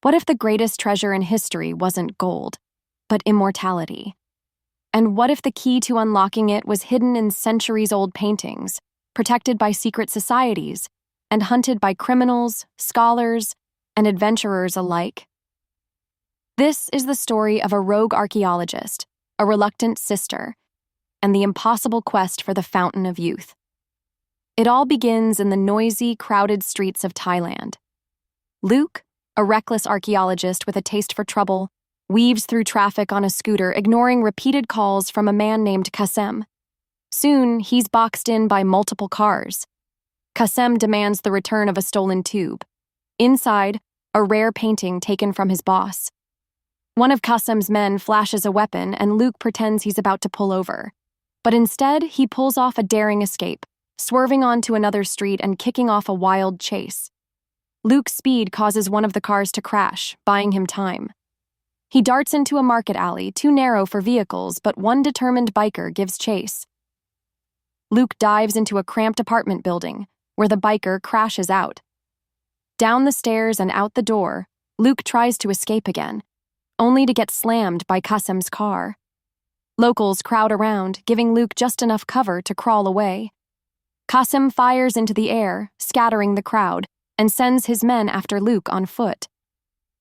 What if the greatest treasure in history wasn't gold, but immortality? And what if the key to unlocking it was hidden in centuries-old paintings, protected by secret societies, and hunted by criminals, scholars, and adventurers alike? This is the story of a rogue archaeologist, a reluctant sister, and the impossible quest for the Fountain of Youth. It all begins in the noisy, crowded streets of Thailand. Luke, a reckless archaeologist with a taste for trouble, weaves through traffic on a scooter, ignoring repeated calls from a man named Kasem. Soon, he's boxed in by multiple cars. Kasem demands the return of a stolen tube. Inside, a rare painting taken from his boss. One of Kasem's men flashes a weapon, and Luke pretends he's about to pull over. But instead, he pulls off a daring escape, swerving onto another street and kicking off a wild chase. Luke's speed causes one of the cars to crash, buying him time. He darts into a market alley, too narrow for vehicles, but one determined biker gives chase. Luke dives into a cramped apartment building, where the biker crashes out. Down the stairs and out the door, Luke tries to escape again, only to get slammed by Kasem's car. Locals crowd around, giving Luke just enough cover to crawl away. Kasem fires into the air, scattering the crowd, and sends his men after Luke on foot.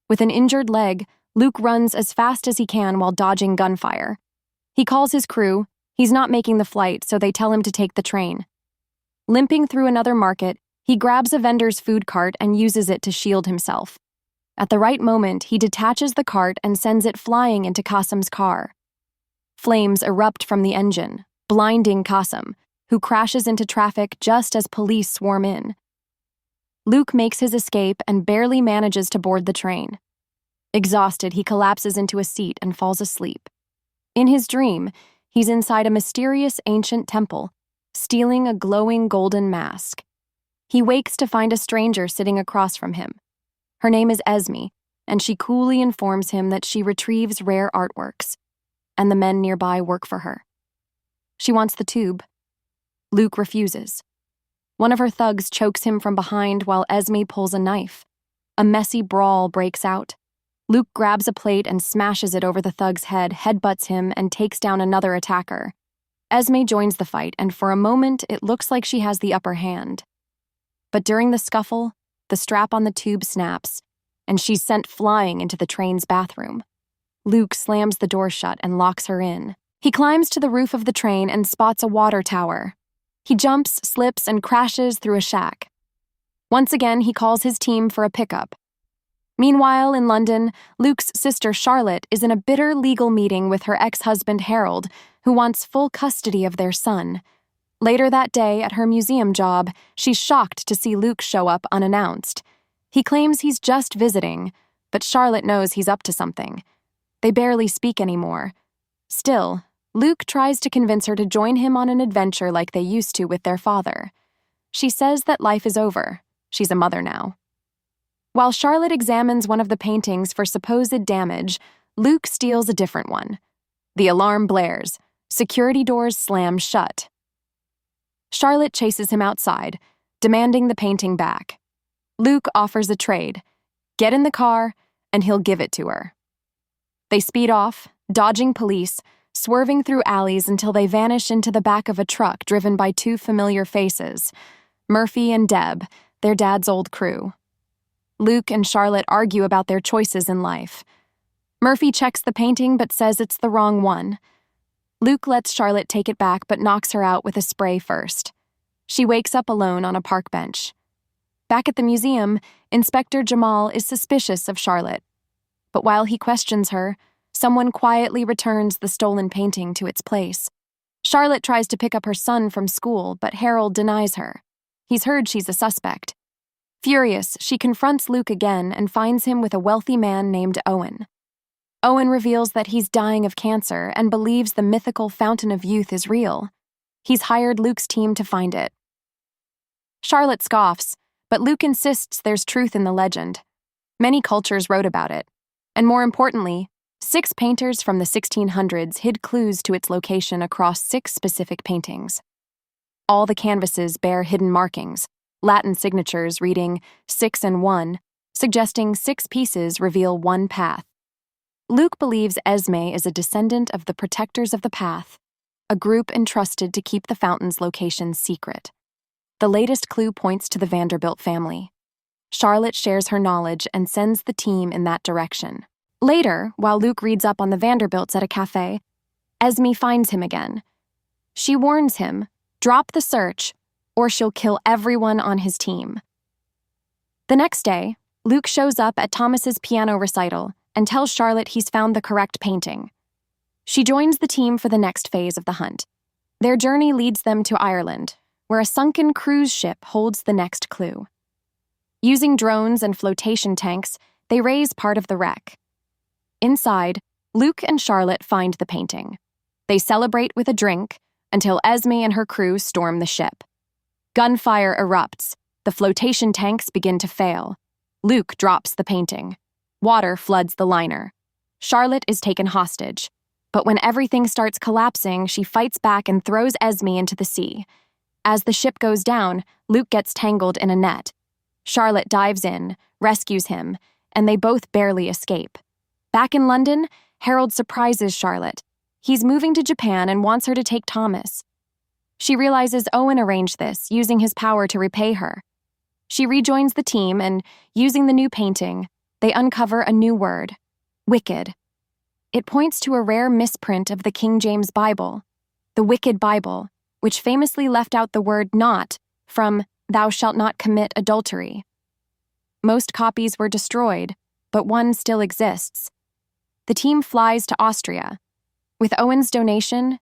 With an injured leg, Luke runs as fast as he can while dodging gunfire. He calls his crew. He's not making the flight, so they tell him to take the train. Limping through another market, he grabs a vendor's food cart and uses it to shield himself. At the right moment, he detaches the cart and sends it flying into Kasem's car. Flames erupt from the engine, blinding Kasem, who crashes into traffic just as police swarm in. Luke makes his escape and barely manages to board the train. Exhausted, he collapses into a seat and falls asleep. In his dream, he's inside a mysterious ancient temple, stealing a glowing golden mask. He wakes to find a stranger sitting across from him. Her name is Esme, and she coolly informs him that she retrieves rare artworks, and the men nearby work for her. She wants the tube. Luke refuses. One of her thugs chokes him from behind while Esme pulls a knife. A messy brawl breaks out. Luke grabs a plate and smashes it over the thug's head, headbutts him, and takes down another attacker. Esme joins the fight, and for a moment, it looks like she has the upper hand. But during the scuffle, the strap on the tube snaps, and she's sent flying into the train's bathroom. Luke slams the door shut and locks her in. He climbs to the roof of the train and spots a water tower. He jumps, slips, and crashes through a shack. Once again, he calls his team for a pickup. Meanwhile, in London, Luke's sister Charlotte is in a bitter legal meeting with her ex-husband Harold, who wants full custody of their son. Later that day, at her museum job, she's shocked to see Luke show up unannounced. He claims he's just visiting, but Charlotte knows he's up to something. They barely speak anymore. Still, Luke tries to convince her to join him on an adventure like they used to with their father. She says that life is over. She's a mother now. While Charlotte examines one of the paintings for supposed damage, Luke steals a different one. The alarm blares. Security doors slam shut. Charlotte chases him outside, demanding the painting back. Luke offers a trade. Get in the car, and he'll give it to her. They speed off, dodging police, swerving through alleys until they vanish into the back of a truck driven by two familiar faces, Murphy and Deb, their dad's old crew. Luke and Charlotte argue about their choices in life. Murphy checks the painting but says it's the wrong one. Luke lets Charlotte take it back but knocks her out with a spray first. She wakes up alone on a park bench. Back at the museum, Inspector Jamal is suspicious of Charlotte. But while he questions her, someone quietly returns the stolen painting to its place. Charlotte tries to pick up her son from school, but Harold denies her. He's heard she's a suspect. Furious, she confronts Luke again and finds him with a wealthy man named Owen. Owen reveals that he's dying of cancer and believes the mythical Fountain of Youth is real. He's hired Luke's team to find it. Charlotte scoffs, but Luke insists there's truth in the legend. Many cultures wrote about it. And more importantly, 6 painters from the 1600s hid clues to its location across 6 specific paintings. All the canvases bear hidden markings, Latin signatures reading 6 and 1, suggesting 6 pieces reveal one path. Luke believes Esme is a descendant of the Protectors of the Path, a group entrusted to keep the fountain's location secret. The latest clue points to the Vanderbilt family. Charlotte shares her knowledge and sends the team in that direction. Later, while Luke reads up on the Vanderbilts at a cafe, Esme finds him again. She warns him, drop the search, or she'll kill everyone on his team. The next day, Luke shows up at Thomas's piano recital and tells Charlotte he's found the correct painting. She joins the team for the next phase of the hunt. Their journey leads them to Ireland, where a sunken cruise ship holds the next clue. Using drones and flotation tanks, they raise part of the wreck. Inside, Luke and Charlotte find the painting. They celebrate with a drink until Esme and her crew storm the ship. Gunfire erupts. The flotation tanks begin to fail. Luke drops the painting. Water floods the liner. Charlotte is taken hostage. But when everything starts collapsing, she fights back and throws Esme into the sea. As the ship goes down, Luke gets tangled in a net. Charlotte dives in, rescues him, and they both barely escape. Back in London, Harold surprises Charlotte. He's moving to Japan and wants her to take Thomas. She realizes Owen arranged this, using his power to repay her. She rejoins the team and, using the new painting, they uncover a new word, wicked. It points to a rare misprint of the King James Bible, the Wicked Bible, which famously left out the word not from thou shalt not commit adultery. Most copies were destroyed, but one still exists. The team flies to Austria. With Owen's donation,